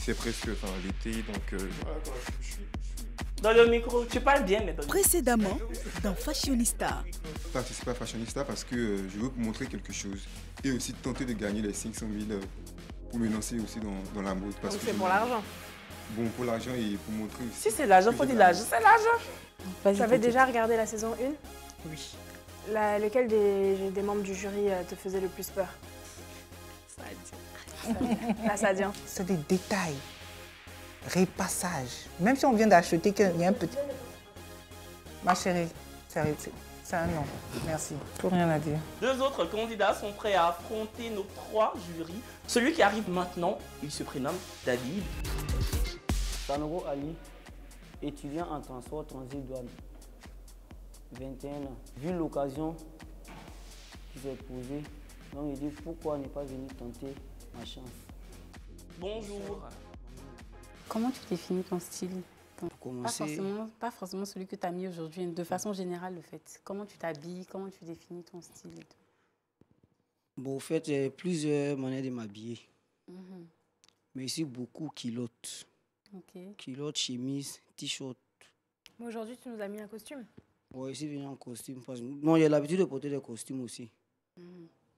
c'est presque l'été, donc voilà quoi, Dans le micro, tu parles bien, mais dans le... Précédemment, dans Fashionista. participer à Fashionista parce que je veux montrer quelque chose et aussi tenter de gagner les 500 000 pour me lancer aussi dans la mode. Donc c'est pour l'argent. Bon, pour l'argent et pour montrer aussi. Si c'est l'argent, faut dire l'argent, c'est l'argent. Tu avais déjà regardé la saison 1? Oui. Lequel des membres du jury te faisait le plus peur? La Sadian. C'est des détails, repassage. Même si on vient d'acheter qu'il y a un petit... Ma chérie, c'est un non. Merci. Plus rien à dire. 2 autres candidats sont prêts à affronter nos 3 jurys. Celui qui arrive maintenant, il se prénomme David. Sanoro Ali, étudiant en transport transit douane, 21 ans. Vu l'occasion qui s'est posée, donc il dit pourquoi ne pas venir tenter ma chance. Bonjour. Comment tu définis ton style? Pour commencer, Pas forcément celui que tu as mis aujourd'hui, de façon générale, le fait. Comment tu t'habilles? Comment tu définis ton style? bon, au fait, j'ai plusieurs manières de m'habiller. Mais ici, beaucoup culottes. Ok. Culottes, chemise, t-shirt. Mais aujourd'hui, tu nous as mis un costume. Ouais, ici, venu en costume. Bon, j'ai l'habitude de porter des costumes aussi.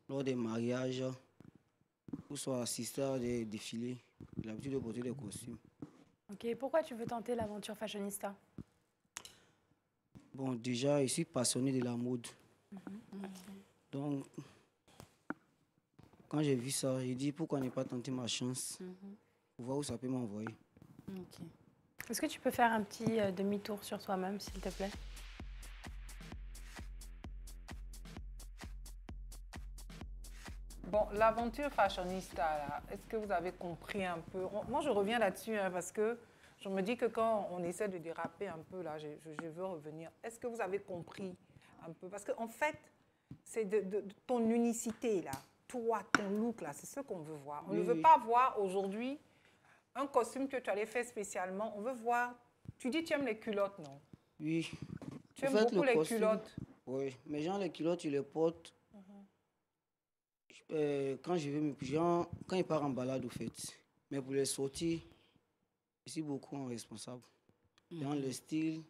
Lors des mariages, ou soit assister à des défilés, j'ai l'habitude de porter des costumes. Ok, pourquoi tu veux tenter l'aventure Fashionista? Bon, déjà, je suis passionné de la mode. Donc, quand j'ai vu ça, j'ai dit pourquoi ne pas tenter ma chance pour voir où ça peut m'envoyer. Ok. Est-ce que tu peux faire un petit demi-tour sur toi-même, s'il te plaît? Bon, l'aventure Fashionista, là, est-ce que vous avez compris un peu? Moi, je reviens là-dessus parce que je me dis que quand on essaie de déraper un peu, là, je veux revenir. Est-ce que vous avez compris un peu? Parce qu'en fait, c'est de ton unicité, là, toi, ton look, là, c'est ce qu'on veut voir. On ne veut pas voir aujourd'hui un costume que tu allais faire spécialement. On veut voir... Tu dis que tu aimes les culottes, non? Oui. Tu aimes beaucoup les culottes? Oui, mais genre les culottes, tu les portes quand je veux quand il part en balade, au fait. Mais pour les sorties, je suis beaucoup en responsable. Dans le style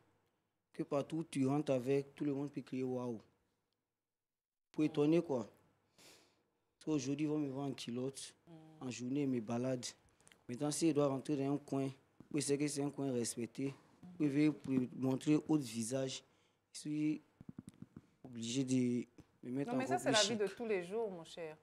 que partout tu rentres avec, tout le monde peut crier waouh. Pour étonner, quoi. Aujourd'hui, ils vont me voir en culotte, en journée, ils me baladent. Maintenant, s'ils doivent rentrer dans un coin, pour essayer que c'est un coin respecté, pour montrer autre visage, je suis obligé de me mettre en Non, mais ça, robe c'est la chic. vie de tous les jours, mon cher.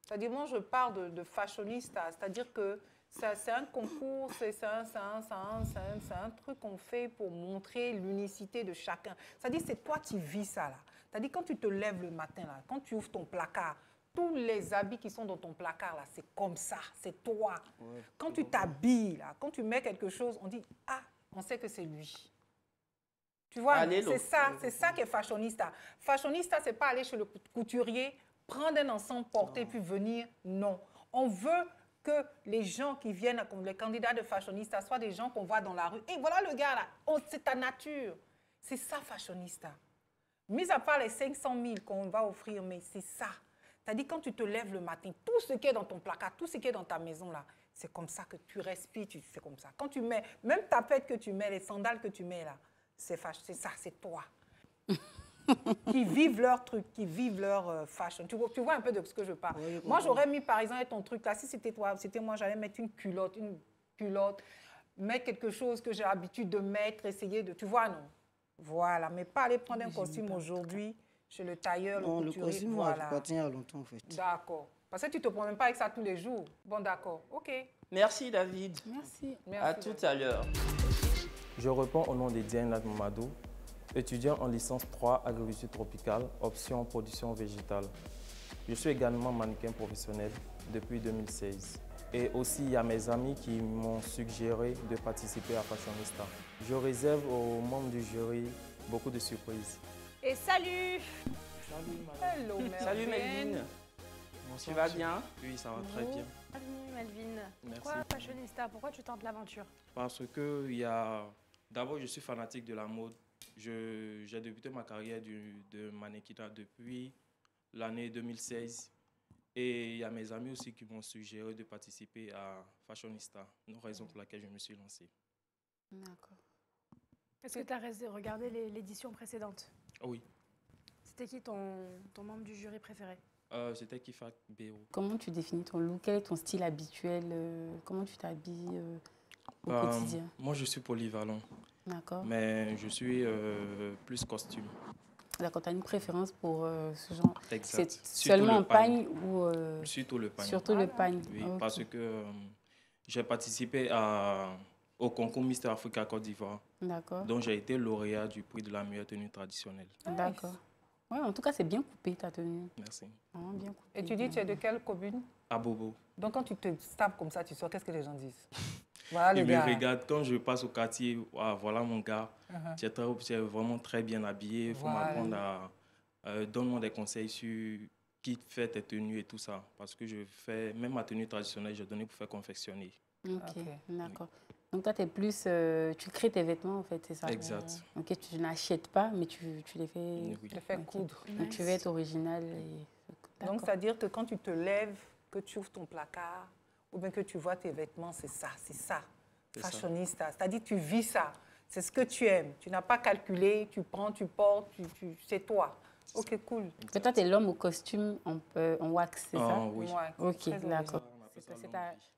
C'est-à-dire, moi, je parle de fashionista. C'est-à-dire que c'est un concours, c'est un truc qu'on fait pour montrer l'unicité de chacun. C'est-à-dire, c'est toi qui vis ça, là. C'est-à-dire, quand tu te lèves le matin, là, quand tu ouvres ton placard, tous les habits qui sont dans ton placard, là, c'est comme ça, c'est toi. Ouais, quand tu t'habilles, là, quand tu mets quelque chose, on dit, ah, on sait que c'est lui. Tu vois, c'est ça qui est fashionista. Fashionista, c'est pas aller chez le couturier, prendre un ensemble, porter, puis venir. Non. On veut que les gens qui viennent, comme les candidats de fashionista, soient des gens qu'on voit dans la rue. Et voilà le gars là, c'est ta nature. C'est ça, fashionista. Mis à part les 500 000 qu'on va offrir, mais c'est ça. C'est-à-dire, quand tu te lèves le matin, tout ce qui est dans ton placard, tout ce qui est dans ta maison là, c'est comme ça que tu respires, c'est comme ça. Quand tu mets, même ta pète que tu mets, les sandales que tu mets là, c'est ça, c'est toi. Qui vivent leur truc, qui vivent leur fashion. Tu vois un peu de ce que je parle. Oui, moi, j'aurais mis, par exemple, ton truc là, si c'était toi, c'était moi, j'allais mettre une culotte, mettre quelque chose que j'ai l'habitude de mettre, essayer de... Tu vois, non? Voilà, mais pas aller prendre un costume aujourd'hui chez le tailleur, non, le couturier. Le costume, voilà. pas tenir longtemps, en fait. D'accord. Parce que tu ne te promènes pas avec ça tous les jours. Bon, d'accord. OK. Merci, David. Merci. À tout à l'heure. Je réponds au nom de Diane Mamadou, étudiant en licence 3 agriculture tropicale, option production végétale. Je suis également mannequin professionnel depuis 2016. Et aussi, il y a mes amis qui m'ont suggéré de participer à Fashionista. Je réserve aux membres du jury beaucoup de surprises. Et salut! Salut, Hello, Melvin. Salut, Melvin. Tu vas bien? Oui, ça va très bien. Bienvenue, Melvin. Merci. Pourquoi Fashionista? Pourquoi tu tentes l'aventure? Parce que d'abord, je suis fanatique de la mode. J'ai débuté ma carrière de mannequinat depuis l'année 2016. Et il y a mes amis aussi qui m'ont suggéré de participer à Fashionista, une raison pour laquelle je me suis lancé. D'accord. Est-ce que tu as regardé l'édition précédente? Oui. C'était qui ton membre du jury préféré? C'était Kifat Béo. Comment tu définis ton look? Quel est ton style habituel? Comment tu t'habilles au quotidien? Moi, je suis polyvalent. D'accord. Mais je suis plus costume. D'accord, tu as une préférence pour ce genre? Exact. C'est seulement en pagne ou... Surtout le pagne. Surtout le pagne. Oui, Okay. parce que j'ai participé au concours Mister Africa Côte d'Ivoire. D'accord. Donc j'ai été lauréat du prix de la meilleure tenue traditionnelle. D'accord. Ouais, en tout cas, c'est bien coupé ta tenue. Merci. Vraiment bien coupé. Et tu dis, tu es de quelle commune? À Bobo. Donc quand tu te tapes comme ça, tu sors, qu'est-ce que les gens disent? Voilà, Ils le me gars. regardent quand je passe au quartier. Ah, voilà mon gars. Tu es vraiment très bien habillé. Il faut m'apprendre à... donne-moi des conseils sur qui fait tes tenues et tout ça. Parce que je fais... Même ma tenue traditionnelle, j'ai donné pour faire confectionner. Ok, d'accord. Donc toi, tu es plus... tu crées tes vêtements, en fait, c'est ça? Exact. Ok, tu n'achètes pas, mais tu les fais... Oui. Tu les fais coudre. Donc tu veux être original. Et... Donc, c'est-à-dire que quand tu te lèves, que tu ouvres ton placard, ou bien que tu vois tes vêtements, c'est ça, c'est ça. Fashionista, c'est-à-dire tu vis ça. C'est ce que tu aimes. Tu n'as pas calculé, tu prends, tu portes, c'est toi. Ok, cool. Mais toi, tu es l'homme au costume en wax, c'est ça? Oui. Ok, d'accord.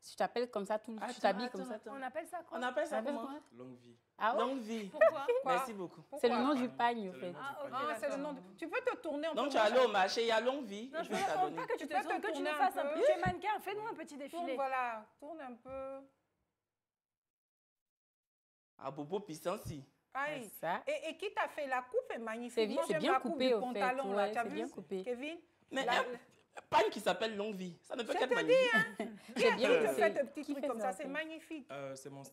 Si tu t'appelles comme ça, tu t'habilles comme ça. On appelle ça quoi? On appelle ça comment? Longue vie. Ah ouais? Longue vie. Pourquoi? Merci beaucoup. C'est le nom du pagne, en fait. C'est le nom. Tu peux te tourner un peu. Donc tu es allé au marché, il y a longue vie. Non, je ne veux pas que tu te tournes, que tu nous fasses un peu. Tu es mannequin, fais-nous un petit défilé. Voilà, tourne un peu. À Bobo Pissanci. Aïe. Ça. Et qui t'a fait la coupe est magnifique. C'est bien coupé, au fait. Ouais, c'est bien coupé. Kevin? Mais pagne qui s'appelle longue vie, ça ne peut qu'être Je te magnifique. dis, hein. C'est bien Tu te fais coupé. des petits trucs comme ça, c'est magnifique. C'est mon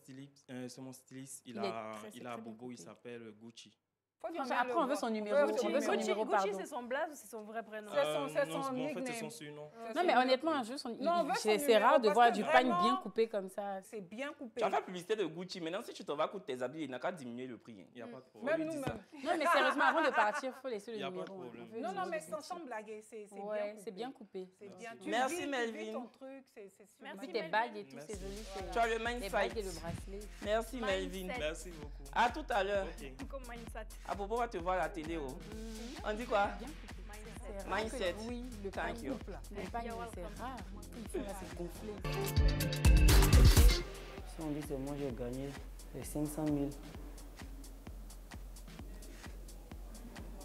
styliste. Il est a très à bien Bobo, il coupé. s'appelle Gucci. Après, on veut son numéro. Gucci, numéro, Gucci, c'est son blaze ou c'est son vrai prénom? C'est son En fait, nickname. c'est son surnom. Non, mais honnêtement, juste c'est numéro, rare de parce voir que du pagne vraiment, bien coupé comme ça. C'est bien coupé. Tu as fait publicité de Gucci. Maintenant, si tu t'en vas coûter tes habits, il n'a qu'à diminuer le prix. Il n'y a pas de problème. Même nous-mêmes. Non, mais sérieusement, avant de partir, il faut laisser le Il y a pas de numéro. problème. Non, mais sans blaguer, c'est bien Ouais, coupé. c'est bien coupé. C'est bien. Tu Merci, vis Melvin. ton truc, c'est super. Merci, Puis tes bagues et tout, c'est joli. Tu as le Les mindset. bagues et le bracelet. Merci, Melvin. Merci beaucoup. À tout à l'heure. Comme mindset. À Bobo va te voir à la télé. On dit quoi? C'est rare Mindset. que- Oui, le Thank pagne. you. Le pagne, c'est rare. Il faut c'est gonflé. Si on dit c'est moi, j'ai gagné les 500 000.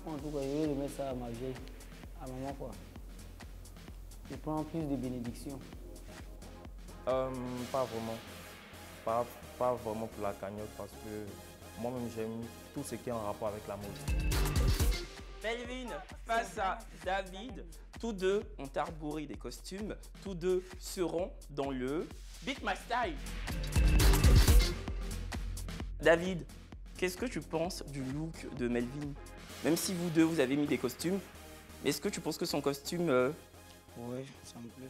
En tout cas, je vais remettre ça à ma vieille, à maman quoi. Je prends plus de bénédictions. Pas vraiment. Pas vraiment pour la cagnotte parce que moi-même j'aime tout ce qui est en rapport avec la mode. Melvin face à David. Tous deux ont arboré des costumes. Tous deux seront dans le Beat My Style. David, qu'est-ce que tu penses du look de Melvin? Même si vous deux, vous avez mis des costumes, mais est-ce que tu penses que son costume... Ouais, ça me plaît.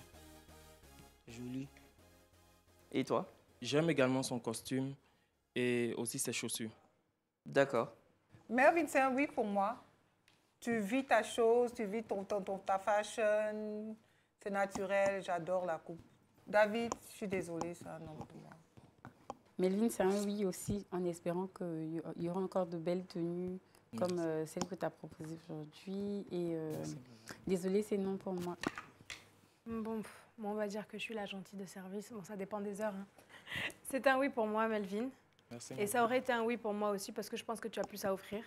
Joli. Et toi? J'aime également son costume et aussi ses chaussures. D'accord. Melvin, c'est un oui pour moi. Tu vis ta chose, tu vis ta fashion. C'est naturel, j'adore la coupe. David, je suis désolée, ça non pour moi. Melvin, c'est un oui aussi, en espérant qu'il y aura encore de belles tenues comme celle que tu as proposée aujourd'hui. Et désolée, c'est non pour moi. Bon, moi, on va dire que je suis la gentille de service. Bon, ça dépend des heures. Hein. C'est un oui pour moi, Melvin. Merci. Et ça aurait été un oui pour moi aussi parce que je pense que tu as plus à offrir.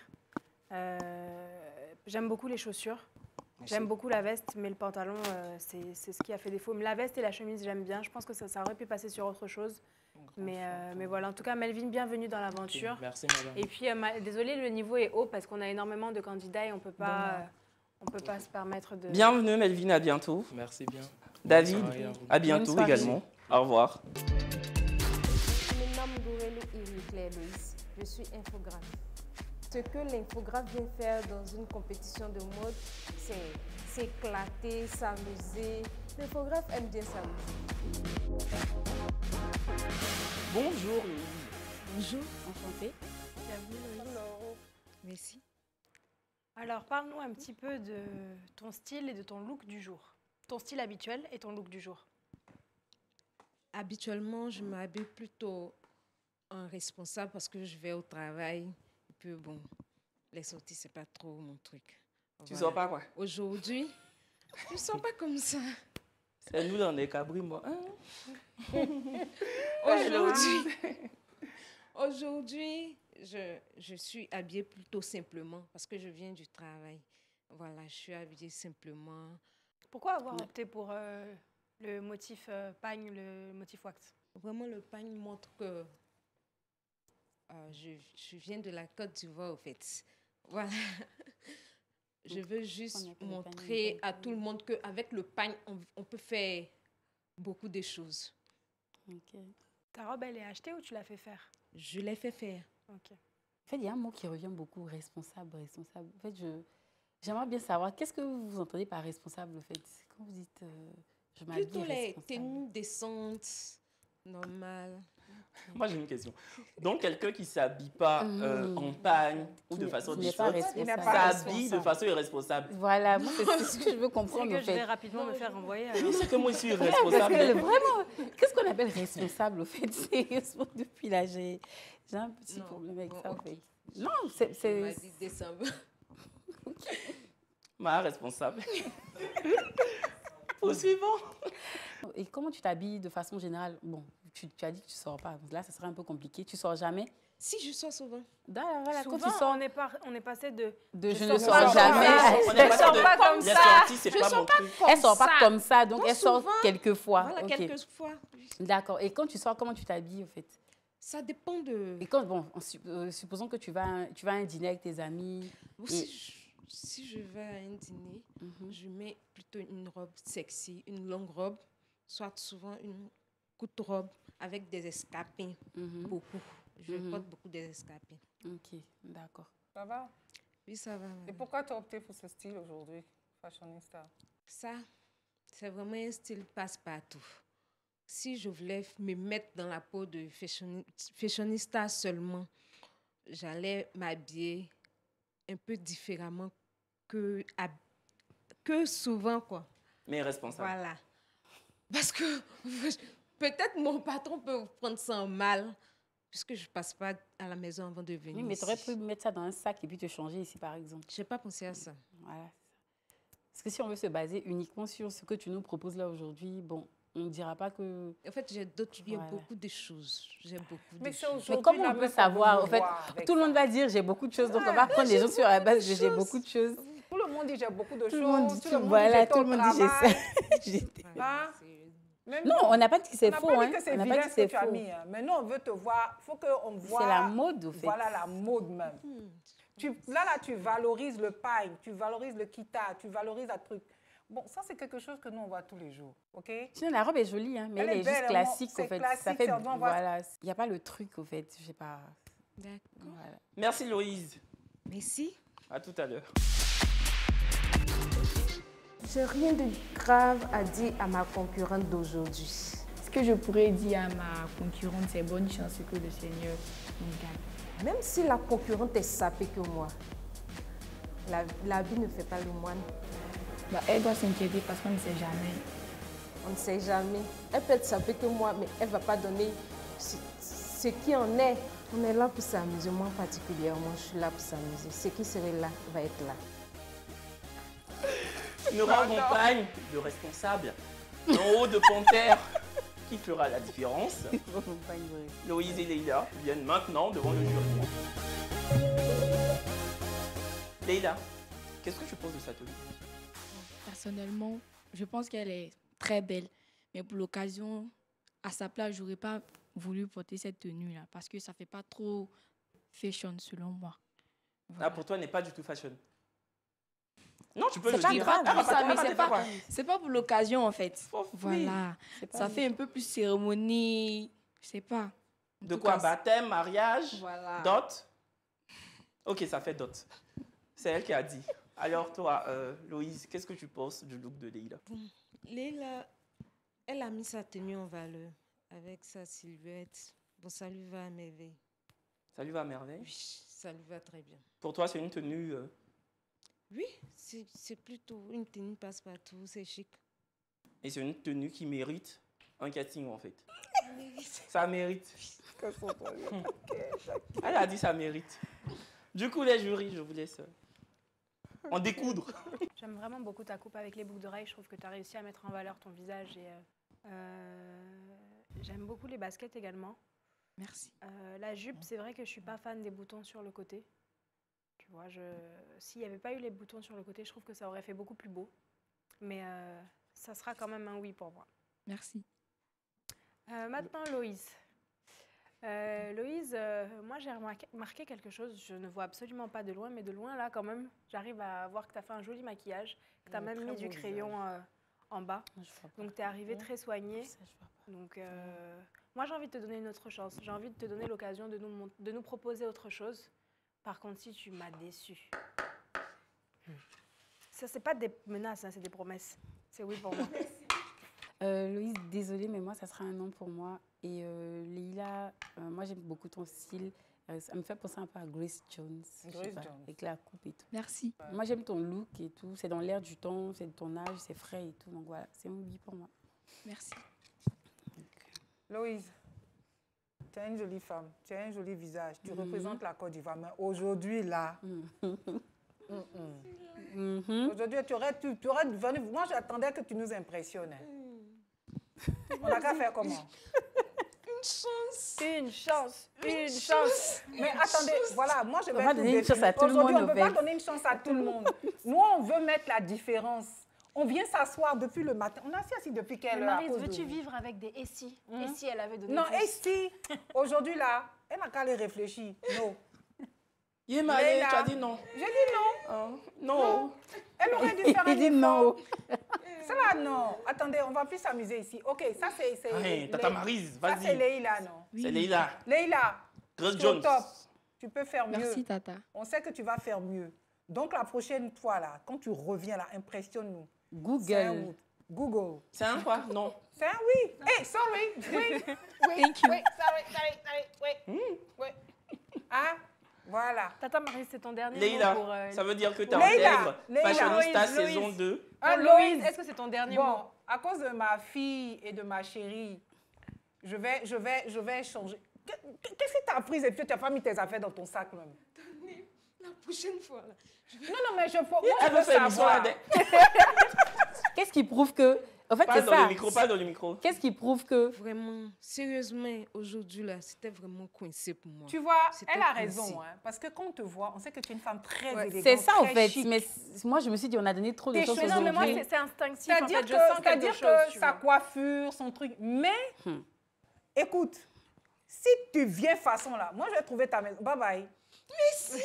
J'aime beaucoup les chaussures. J'aime beaucoup la veste, mais le pantalon, c'est ce qui a fait défaut. Mais la veste et la chemise, j'aime bien. Je pense que ça aurait pu passer sur autre chose. Mais voilà, en tout cas, Melvin, bienvenue dans l'aventure. Okay. Merci, madame. Et puis, désolé, le niveau est haut parce qu'on a énormément de candidats et on peut pas se permettre de... Bienvenue Melvin, à bientôt. Merci bien. David, à bientôt Bonne soirée. également. Au revoir. Je me nomme Gourelou Claire Louise. Je suis infographe. Ce que l'infographe vient faire dans une compétition de mode, c'est s'éclater, s'amuser. L'infographe aime bien s'amuser. Bonjour Louise. Bonjour, enchantée. Bienvenue, Louise. Merci. Alors, parle-nous un petit peu de ton style et de ton look du jour. Ton style habituel et ton look du jour? Habituellement, je m'habille plutôt en responsable parce que je vais au travail. Et puis bon, les sorties, c'est pas trop mon truc. Tu sors pas quoi? Aujourd'hui, je ne sors pas comme ça. C'est nous dans les cabris, moi. Aujourd'hui, je suis habillée plutôt simplement parce que je viens du travail. Voilà, je suis habillée simplement. Pourquoi avoir opté pour le motif pagne, le motif wax? Vraiment, le pagne montre que je viens de la Côte d'Ivoire, au fait. Voilà. Je veux juste montrer à tout le monde qu'avec le pagne, on peut faire beaucoup de choses. Ok. Ta robe, elle est achetée ou tu l'as fait faire? Je l'ai fait faire. Ok. En fait, il y a un mot qui revient beaucoup, responsable, responsable. En fait, j'aimerais bien savoir, qu'est-ce que vous entendez par responsable, en fait? Quand vous dites, je m'habille Plutôt les responsable. tenues décentes, normales. Moi, j'ai une question. Donc, quelqu'un qui ne s'habille pas en pagne ou de façon différente, s'habille de façon irresponsable. Voilà, moi, c'est ce que je veux comprendre. C'est que je vais rapidement me faire renvoyer. Oui, c'est que moi, je suis irresponsable. Vraiment, qu'est-ce qu'on appelle responsable, au fait? Depuis là, j'ai un petit problème avec ça, en fait. Non, c'est... On m'a dit décembre. Ma responsable. Au suivant. Et comment tu t'habilles de façon générale? Bon, tu as dit que tu ne sors pas. Donc là, ça serait un peu compliqué. Tu ne sors jamais? Si, je sors souvent. Voilà, Souvent, quand tu sors, on est passé de je ne sors jamais. On est sors pas comme les ça. sorties, c'est pas mon truc. Elle ne sort pas comme ça, donc elle sort quelques fois. Voilà, Ok. quelques fois. D'accord. Et quand tu sors, comment tu t'habilles, en fait? Ça dépend de... Et quand, bon, supposons que tu vas à un dîner avec tes amis. Si je vais à un dîner, je mets plutôt une robe sexy, une longue robe, soit souvent une courte robe avec des escarpins, beaucoup. Je porte beaucoup des escarpins. Ok, d'accord. Ça va? Oui, ça va. Et pourquoi tu as opté pour ce style aujourd'hui, fashionista? Ça, c'est vraiment un style passe-partout. Si je voulais me mettre dans la peau de fashionista seulement, j'allais m'habiller un peu différemment que souvent, quoi. Mais responsable. Voilà. Parce que peut-être mon patron peut prendre ça en mal, puisque je ne passe pas à la maison avant de venir. Oui, mais tu aurais pu mettre ça dans un sac et puis te changer ici, par exemple. Je n'ai pas pensé à ça. Voilà. Parce que si on veut se baser uniquement sur ce que tu nous proposes là aujourd'hui, bon, on ne dira pas que... En fait, il y a beaucoup de choses. J'ai beaucoup de choses. Mais comment on peut savoir? En fait, tout le monde va dire j'ai beaucoup de choses, donc on va prendre les gens sur la base de j'ai beaucoup de choses. Tout le monde dit j'ai beaucoup de choses. Tout le monde dit, tout le monde dit j'ai ça. Non, on n'a pas dit que c'est faux. On n'a pas dit que c'est vilain ce que tu as mis. Mais nous, on veut te voir. Il faut qu'on voit... C'est la mode, au fait. Voilà, la mode même. Là, tu valorises le pagne, tu valorises le kita, tu valorises un truc. Bon, ça, c'est quelque chose que nous, on voit tous les jours, OK? Sinon, la robe est jolie, hein, mais elle est juste classique, au fait. Classique, ça fait, voilà. Il n'y a pas le truc, au fait. Je sais pas. D'accord. Voilà. Merci, Loïse. Merci. À tout à l'heure. J'ai rien de grave à dire à ma concurrente d'aujourd'hui. Ce que je pourrais dire à ma concurrente, c'est bonne chance que le Seigneur nous gagne. Même si la concurrente est sapée que moi, la vie ne fait pas le moine. Bah, elle doit s'inquiéter parce qu'on ne sait jamais. On ne sait jamais. Elle peut être sapée que moi, mais elle ne va pas donner ce qui en est. On est là pour s'amuser. Moi, particulièrement, je suis là pour s'amuser. Ce qui serait là va être là. Nous raccompagne le responsable en haut de Panthère qui fera la différence. Loïse et Leïla viennent maintenant devant le jury. Leïla, qu'est-ce que tu penses de sa tenue? Personnellement, je pense qu'elle est très belle. Mais pour l'occasion, à sa place, je n'aurais pas voulu porter cette tenue-là parce que ça ne fait pas trop fashion selon moi. Voilà. Ah, pour toi, n'est pas du tout fashion. Non, tu peux le dire. dire. C'est pas pour l'occasion, en fait. Voilà. Ça fait un peu plus cérémonie, je sais pas. De quoi? Baptême, mariage, voilà. Dot? Ok, ça fait dot. C'est elle qui a dit. Alors toi, Loïse, qu'est-ce que tu penses du look de Leïla? Leïla, elle a mis sa tenue en valeur avec sa silhouette. Bon, ça lui va à merveille. Ça lui va à merveille? Oui, ça lui va très bien. Pour toi, c'est une tenue... Oui, c'est plutôt une tenue passe-partout, c'est chic. Et c'est une tenue qui mérite un casting, en fait. Ça mérite. Elle a dit ça mérite. Du coup, les jurys, je vous laisse en découdre. J'aime vraiment beaucoup ta coupe avec les boucles d'oreilles. Je trouve que tu as réussi à mettre en valeur ton visage. J'aime beaucoup les baskets également. Merci. La jupe, c'est vrai que je ne suis pas fan des boutons sur le côté. Tu vois, s'il n'y avait pas eu les boutons sur le côté, je trouve que ça aurait fait beaucoup plus beau. Mais ça sera quand même un oui pour moi. Merci. Maintenant, Loïse. Loïse, moi j'ai remarqué quelque chose, je ne vois absolument pas de loin, mais de loin là quand même, j'arrive à voir que tu as fait un joli maquillage, que tu as même mis du crayon en bas, donc tu es arrivée très soignée. Donc moi j'ai envie de te donner une autre chance, j'ai envie de te donner l'occasion de nous proposer autre chose. Par contre, si tu m'as déçue, ça c'est pas des menaces, hein, c'est des promesses, c'est oui pour moi. Loïse, désolée, mais moi, ça sera un non pour moi. Et Leïla, moi, j'aime beaucoup ton style. Ça me fait penser un peu à Grace Jones. Avec la coupe et tout. Merci. Moi, j'aime ton look et tout. C'est dans l'air du temps, c'est de ton âge, c'est frais et tout. Donc voilà, c'est un oui pour moi. Merci. Loïse, tu es une jolie femme, tu as un joli visage, tu représentes la Côte d'Ivoire. Mais aujourd'hui, là... Aujourd'hui, tu aurais venu... Moi, j'attendais que tu nous impressionnes. On n'a qu'à faire comment? Une chance. Une chance. Une chance. Mais attendez, voilà, moi je vais on va donner une chance à tout le monde. Aujourd'hui, on ne peut pas donner une chance à tout le monde. Nous, on veut mettre la différence. On vient s'asseoir depuis le matin. On a assis depuis quelle heure? Maryse, veux-tu vivre avec des et si? Et si elle avait donné non, et si? Aujourd'hui, là, elle n'a qu'à les réfléchir. Non. Yémalé, tu as dit non. J'ai dit non. Non. Elle aurait dû faire un Il dit non. Ça là, non. Attendez, on va plus s'amuser ici. OK, ça c'est... Hey, Tata Maryse, vas-y. Ça c'est Leïla, non? Oui. C'est Leïla. Leïla, Grace Jones. top. Tu peux faire mieux. Merci, Tata. On sait que tu vas faire mieux. Donc la prochaine fois, là, quand tu reviens, là, impressionne-nous. Google. Google. C'est un quoi? Non. C'est un oui. Hey, sorry. Oui. Thank you. Oui, sorry. Oui. Ah, voilà. Tata Maryse, c'est ton dernier Leïla, mot pour... ça veut dire que tu intègres Fashionista saison 2. Loïse, est-ce que c'est ton dernier mot? À cause de ma fille et de ma chérie, je vais changer. Qu'est-ce que tu as pris et puis tu n'as pas mis tes affaires dans ton sac même? La prochaine fois, là. Non, mais je Elle veut faire savoir. Qu'est-ce qui prouve que... En fait, Pas c'est dans ça. le micro, pas dans le micro. Qu'est-ce qui prouve que... Vraiment, sérieusement, aujourd'hui, là, c'était vraiment coincé pour moi. Tu vois, elle a raison. Hein, parce que quand on te voit, on sait que tu es une femme très élégante. C'est ça, en fait. Chic. Mais moi, je me suis dit, on a donné trop de choses aux Non, mais moi, aujourd'hui. c'est instinctif. C'est-à-dire en fait, je sens quelque que chose, sa coiffure, son truc. Mais, écoute, si tu viens façon là, moi, je vais trouver ta maison. Bye bye.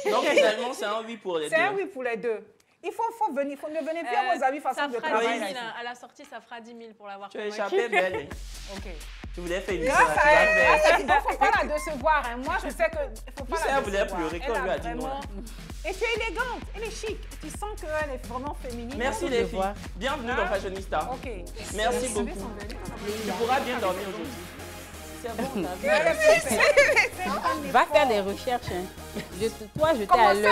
Donc, finalement, c'est un oui pour les deux. C'est un oui pour les deux. Il faut venir, ne venez plus à vos amis façon de travail. À la sortie, ça fera 10 000 pour l'avoir Tu as convaincue. échappé belle. OK. Tu voulais faire une Grâce à elle. Il ne faut pas la décevoir. Hein. Moi, je sais que... faut pas sais, la elle voulait décevoir. pleurer quand Elle lui a a dit vraiment... non. Et tu es élégante, elle est chic. Tu sens qu'elle est vraiment féminine. Merci les filles. Bienvenue dans Fashionista. OK. Merci beaucoup. Tu pourras bien dormir aujourd'hui. C'est bon, va faire des recherches. Hein. Toi, je t'ai à l'œil.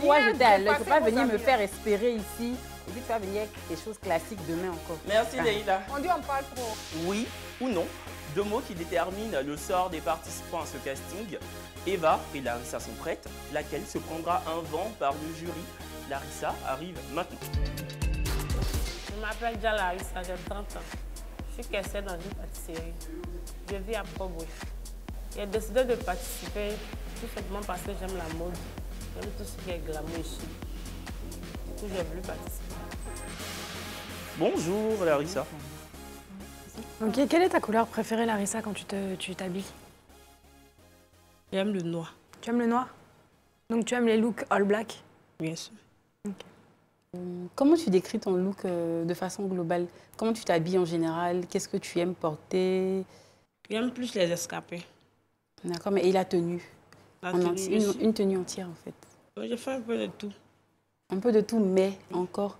Toi, je t'ai à l'œil. Il ne faut pas venir me faire espérer ici. Et puis, tu vas venir avec des choses classiques demain encore. Merci Leïla. On dit on parle trop. Oui ou non, deux mots qui déterminent le sort des participants à ce casting. Eva et Larissa sont prêtes. Laquelle se prendra un vent par le jury? Larissa arrive maintenant. Je m'appelle déjà Larissa, j'ai 30 ans. Je suis caissière dans une pâtisserie. Je vis à Port-Bouille. J'ai décidé de participer tout simplement parce que j'aime la mode. J'aime tout ce qui est glamour et chic. Du coup, j'ai voulu participer. Bonjour Larissa. Ok, quelle est ta couleur préférée, Larissa, quand tu t'habilles? J'aime le noir. Tu aimes le noir? Donc tu aimes les looks all black? Bien sûr. Okay. Comment tu décris ton look de façon globale? Comment tu t'habilles en général? Qu'est-ce que tu aimes porter? J'aime plus les escapés. D'accord, mais et la tenue? Une tenue entière, en fait. Je fais un peu de tout. Un peu de tout, mais encore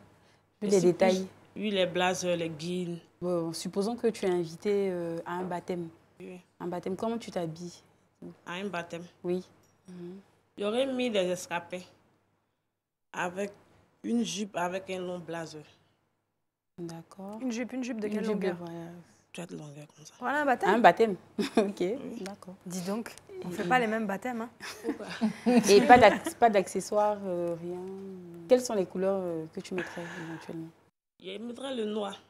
les détails. Oui, les blazers, les jeans. Bon, supposons que tu es invité à un baptême. Oui. Un baptême, comment tu t'habilles? À un baptême? Oui. J'aurais mis des escapés avec une jupe avec un long blazer. D'accord. Une jupe de quelle longueur? Tu as de longueur comme ça. Voilà un baptême. Un baptême. Ok, d'accord. Dis donc, on ne fait pas les mêmes baptêmes. Hein. Et pas d'accessoires, rien. Quelles sont les couleurs que tu mettrais éventuellement? Je mettrais le noir.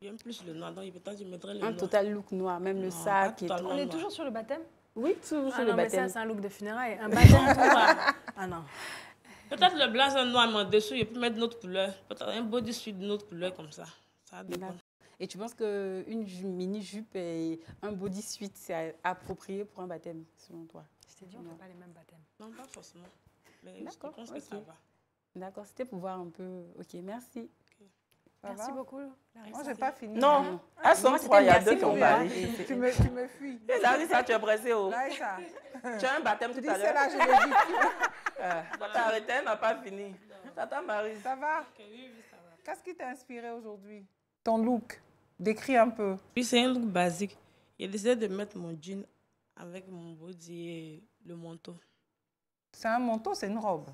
J'aime plus le noir, donc peut-être je mettrais le noir. Un total look noir, même le sac et tout. On est toujours sur le baptême? Oui, toujours sur le non, mais baptême. ça, c'est un look de funérailles. Un baptême noir. Ah non. Peut-être le blazer noir, mais en dessous, je peux mettre une autre couleur. Peut-être un bodysuit d'une autre couleur comme ça. Ça dépend. Et tu penses qu'une mini-jupe et un bodysuit, c'est approprié pour un baptême, selon toi? Je t'ai dit, on ne fait pas les mêmes baptêmes. Non, pas forcément. Mais d'accord, je pense que ça va. D'accord, c'était pour voir un peu. Ok, merci. Merci beaucoup, Larissa. Moi, je n'ai pas fini. Non, à son il y a deux qui ont parlé. Tu me fuis. Larissa, tu es pressée. Larissa. Tu as un baptême tout à l'heure. C'est là, je l'ai dit. T'as arrêté, elle n'a pas fini. Tata Marie. Ça va? Qu'est-ce qui t'a inspiré aujourd'hui? Ton look. Décris un peu. Oui, c'est un look basique. J'ai décidé de mettre mon jean avec mon body et le manteau. C'est un manteau, c'est une robe?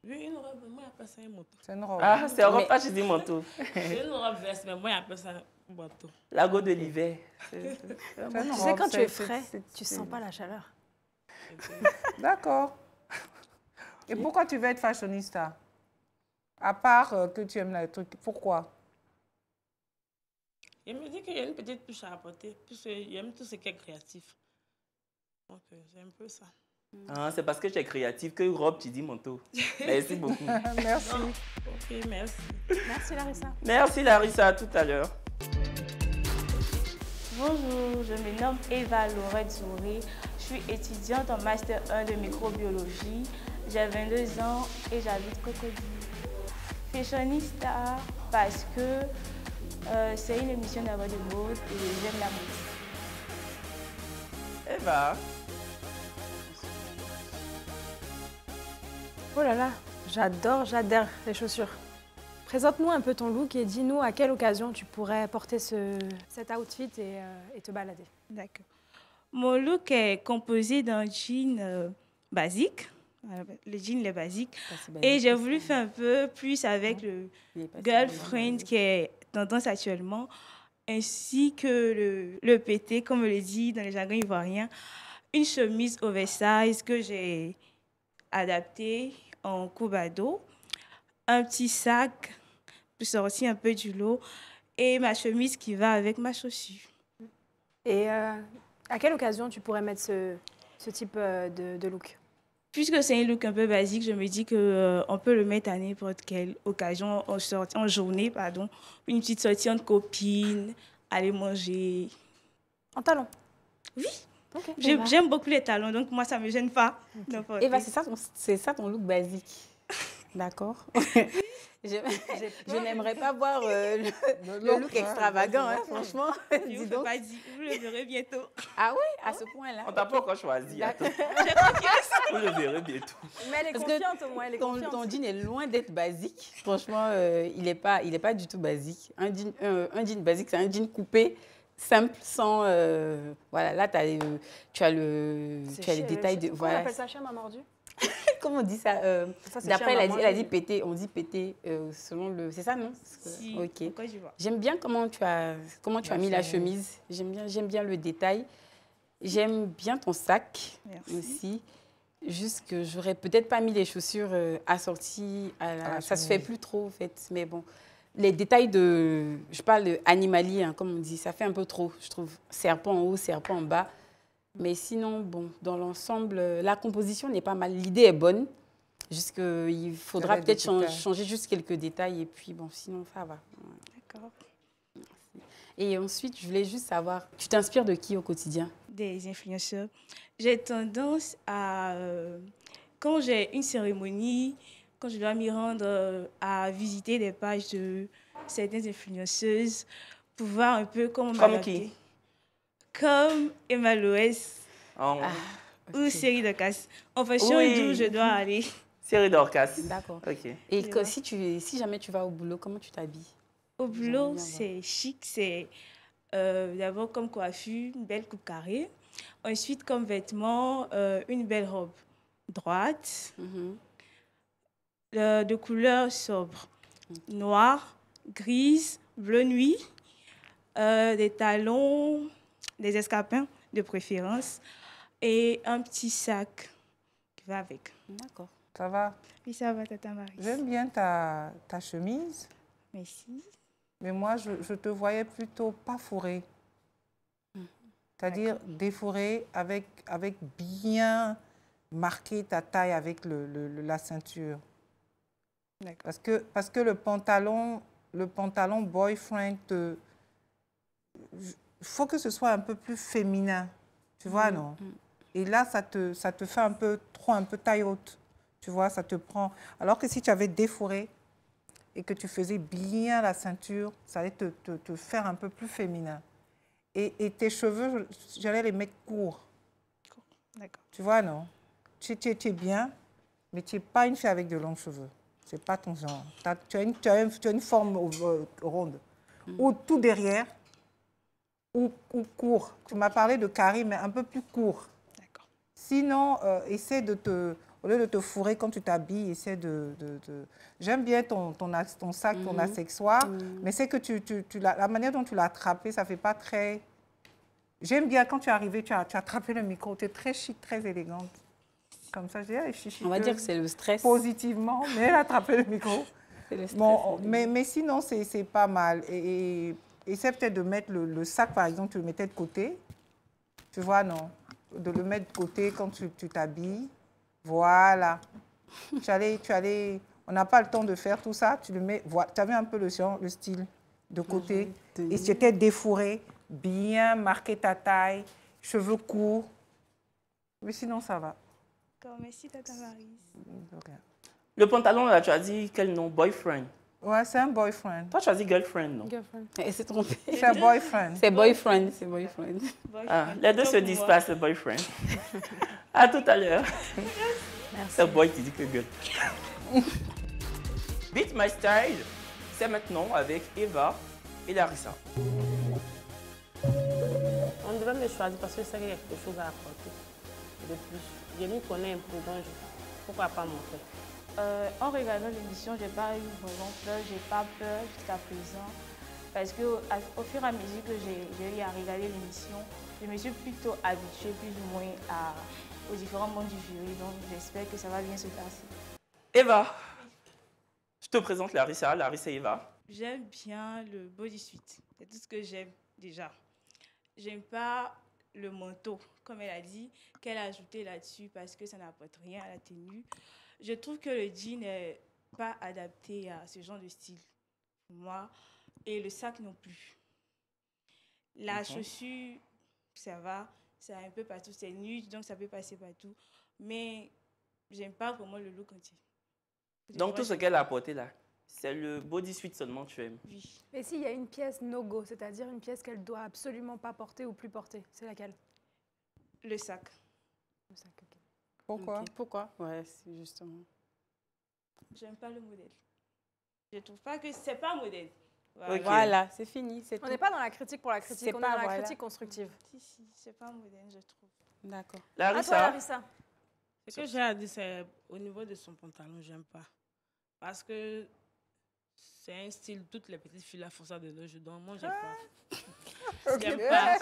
Oui, une robe. Moi, j'appelle ça un manteau. C'est une robe. Ah, c'est une robe, pas tu dis manteau. C'est une robe veste, mais moi, j'appelle ça un manteau. La go de l'hiver. Tu sais, quand tu es frais, tu ne sens pas la chaleur. D'accord. Et pourquoi tu veux être fashionista? À part que tu aimes les trucs, pourquoi? Je me dis qu'il y a une petite touche à apporter, puisque j'aime tout ce qui est créatif. Donc, c'est un peu ça. Ah, c'est parce que tu es créative que robe, tu dis manteau. Merci beaucoup. Merci. Ok, merci. Merci, Larissa. Merci, Larissa. À tout à l'heure. Bonjour, je me nomme Eva Laurette Zouré. Je suis étudiante en Master 1 de microbiologie. J'ai 22 ans et j'habite Cocody. Fashionista parce que c'est une émission d'avoir de mode et j'aime la mode. Eva. Oh là là, j'adore les chaussures. Présente-nous un peu ton look et dis-nous à quelle occasion tu pourrais porter cet outfit et te balader. D'accord. Mon look est composé d'un jean basique. Le jean est basique. Et j'ai voulu faire un peu plus avec le girlfriend qui est tendance actuellement, ainsi que le pété, comme on le dit dans les jargons ivoiriens. Une chemise oversize que j'ai adaptée en coubado, un petit sac pour sortir un peu du lot et ma chemise qui va avec ma chaussure. Et à quelle occasion tu pourrais mettre ce type de look? Puisque c'est un look un peu basique, je me dis qu'on peut le mettre à n'importe quelle occasion, en journée, pardon. Une petite sortie entre copines, aller manger. En talons? Oui. Okay, j'aime beaucoup les talons, donc moi, ça ne me gêne pas. Okay. Eva, c'est ça ton look basique. D'accord. Je n'aimerais pas voir le look extravagant, hein, franchement. Je ne pas dit, vous le verrez bientôt. Ah oui, à ce point-là. On t'a pas encore choisi. J'ai confiance. Vous le verrez bientôt. Mais elle est confiante au moins, elle est confiante. Ton jean est loin d'être basique. Franchement, il n'est pas du tout basique. Un jean basique, c'est un jean coupé, simple, sans... voilà, là, tu as les détails. Comment on appelle ça, chien m'a mordu? Comment on dit ça, d'après, elle a dit péter. On dit péter selon le... C'est ça, non? Si, ok. J'aime bien comment tu as mis la chemise. J'aime bien le détail. J'aime bien ton sac. Merci. Aussi. Juste que j'aurais peut-être pas mis les chaussures assorties. Ça se fait plus trop, en fait. Mais bon, les détails je parle animalier, hein, comme on dit, ça fait un peu trop, je trouve. Serpent en haut, serpent en bas. Mais sinon, bon, dans l'ensemble, la composition n'est pas mal. L'idée est bonne. Juste qu'il faudra peut-être changer juste quelques détails. Et puis, bon, sinon, ça va. D'accord. Et ensuite, je voulais juste savoir, tu t'inspires de qui au quotidien? Des influenceurs. J'ai tendance à, quand j'ai une cérémonie, quand je dois m'y rendre, à visiter des pages de certaines influenceuses pour voir un peu comment m'adapter. Qui? Comme Emma Loès ou Série Dorcas. En fonction d'où je dois aller. Série Dorcas. D'accord. Ok. Et si jamais tu vas au boulot, comment tu t'habilles? Au boulot, c'est chic. C'est d'abord comme coiffure, une belle coupe carrée. Ensuite, comme vêtements, une belle robe droite, de couleur sobre. Noire, grise, bleu nuit, des talons, des escarpins de préférence et un petit sac qui va avec. D'accord. Ça va? Oui, ça va, Tata Marie. J'aime bien ta chemise. Merci. Mais moi, je te voyais plutôt pas fourrée. C'est-à-dire défourée avec bien marqué ta taille avec la ceinture. Parce que le pantalon boyfriend, il faut que ce soit un peu plus féminin. Tu vois, non? Et là, ça te fait un peu taille haute. Tu vois, ça te prend. Alors que si tu avais défouré et que tu faisais bien la ceinture, ça allait te faire un peu plus féminin. Et tes cheveux, j'allais les mettre courts. D'accord. Tu vois, non? Tu es bien, mais tu n'es pas une fille avec de longs cheveux. Ce n'est pas ton genre. Tu as une forme ronde. Ou tout derrière, ou court. Tu m'as parlé de carré, mais un peu plus court. D'accord. Sinon, essaie au lieu de te fourrer quand tu t'habilles, essaie de... J'aime bien ton sac, ton accessoire, mais c'est que la manière dont tu l'as attrapé, ça ne fait pas très... J'aime bien quand tu es arrivée, tu as attrapé le micro, tu es très chic, très élégante. Comme ça, je dis, elle est chic. On va dire que c'est le stress. Positivement, mais elle a attrapé le micro. C'est le stress. Bon, mais sinon, c'est pas mal. Et essaie peut-être de mettre le sac, par exemple, tu le mettais de côté. Tu vois, non? De le mettre de côté quand tu t'habilles. Voilà. On n'a pas le temps de faire tout ça. Tu le mets, voilà. Tu avais un peu le style de côté. Et si tu étais défouré, bien marqué ta taille, cheveux courts. Mais sinon, ça va. Merci, Tata Marie. Le pantalon, là, tu as dit quel nom? Boyfriend. Ouais, c'est un boyfriend. Toi, tu as dit girlfriend, non? Girlfriend. Elle s'est trompée. C'est un boyfriend. C'est boyfriend. C'est boyfriend. Ah, les deux se disent pas, c'est boyfriend. À tout à l'heure. C'est boy qui dit que girl. Beat My Style, c'est maintenant avec Eva et Larissa. On devrait me choisir parce que c'est quelque chose à apporter de plus. Je m'y connais un peu, donc pourquoi pas montrer? En regardant l'émission, je n'ai pas eu vraiment peur, je n'ai pas peur jusqu'à présent. Parce qu'au fur et à mesure que j'ai eu à regarder l'émission, je me suis plutôt habituée plus ou moins aux différents membres du jury. Donc j'espère que ça va bien se passer. Eva, je te présente Larissa et Eva. J'aime bien le bodysuit, c'est tout ce que j'aime déjà. J'aime pas le manteau, comme elle a dit, qu'elle a ajouté là-dessus parce que ça n'apporte rien à la tenue. Je trouve que le jean n'est pas adapté à ce genre de style pour moi et le sac non plus. La chaussure, ça va, c'est un peu partout, c'est nu, donc ça peut passer partout, mais j'aime pas vraiment le look entier. Donc tout ce qu'elle a apporté là, c'est le bodysuit seulement que tu aimes? Oui. Et s'il y a une pièce no-go, c'est-à-dire une pièce qu'elle doit absolument pas porter ou plus porter, c'est laquelle? Le sac. Le sac, ok. Pourquoi? Okay. Pourquoi? Ouais, c'est justement. J'aime pas le modèle. Je trouve pas que c'est pas un modèle. Voilà, okay. Voilà, c'est fini. On n'est pas dans la critique pour la critique, on est dans la critique constructive. Si, c'est pas un modèle, je trouve. D'accord. Larissa. Ce que j'ai à dire, c'est au niveau de son pantalon, j'aime pas. Parce que c'est un style, toutes les petites filles la font ça de nos jours, donc moi, j'aime pas. J'aime pas.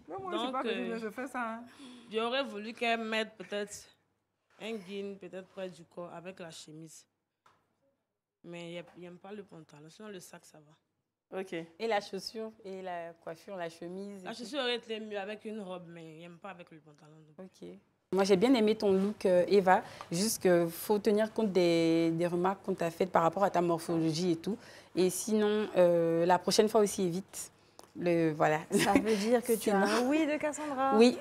Mais moi, donc, je fais ça. Hein. J'aurais voulu qu'elle mette peut-être un jean, peut-être près du corps, avec la chemise. Mais il n'aime pas le pantalon, sinon le sac, ça va. Ok. Et la chaussure, et la coiffure, la chemise? La chaussure aurait été mieux avec une robe, mais il n'aime pas avec le pantalon. Ok. Moi, j'ai bien aimé ton look, Eva. Juste qu'il faut tenir compte des remarques qu'on t'a faites par rapport à ta morphologie et tout. Et sinon, la prochaine fois aussi, évite. Voilà. Ça veut dire que tu as un oui de Cassandra? Oui.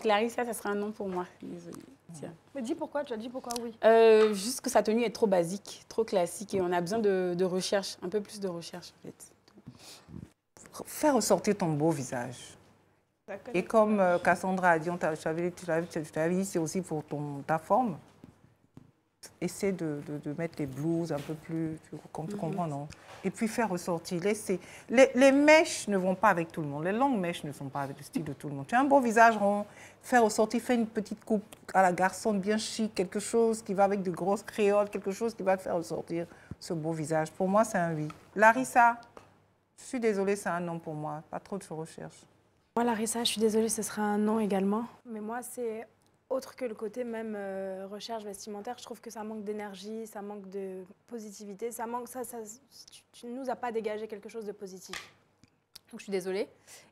Clarissa, ça sera un non pour moi. Désolée. Tiens. Mais dis pourquoi, tu as dit pourquoi oui? Juste que sa tenue est trop basique, trop classique. Et on a besoin de recherche, un peu plus de recherche en fait. Faire ressortir ton beau visage. Et comme Cassandra a dit, tu l'avais dit, c'est aussi pour ta forme. Essaie de mettre les blouses un peu plus, tu comprends, non? Et puis faire ressortir. Les mèches ne vont pas avec tout le monde. Les longues mèches ne sont pas avec le style de tout le monde. Tu as un beau visage rond, faire ressortir, faire une petite coupe à la garçonne bien chic, quelque chose qui va avec de grosses créoles, quelque chose qui va te faire ressortir ce beau visage. Pour moi, c'est un oui. Larissa, je suis désolée, c'est un non pour moi. Pas trop de recherche. Moi, Larissa, je suis désolée, ce sera un non également. Mais moi, c'est autre que le côté même recherche vestimentaire. Je trouve que ça manque d'énergie, ça manque de positivité. Tu ne nous as pas dégagé quelque chose de positif. Donc, je suis désolée.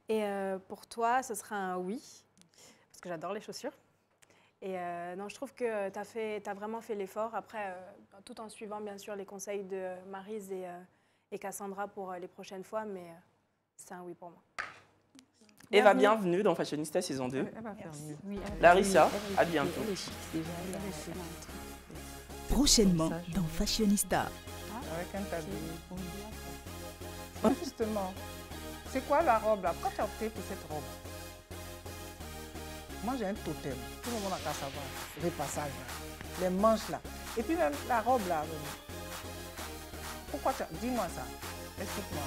Et pour toi, ce sera un oui, parce que j'adore les chaussures. Et non, je trouve que tu as vraiment fait l'effort. Après, tout en suivant, bien sûr, les conseils de Maryse et Cassandra pour les prochaines fois, mais c'est un oui pour moi. Eva, bienvenue dans Fashionista saison 2. Larissa, à bientôt. Prochainement dans Fashionista. Avec un tablier. Justement, c'est quoi la robe là? Pourquoi tu as opté pour cette robe? Moi j'ai un totem. Tout le monde a qu'à savoir. Les passages là, les manches là. Et puis même la robe là. Pourquoi tu as... Dis-moi ça. Explique-moi.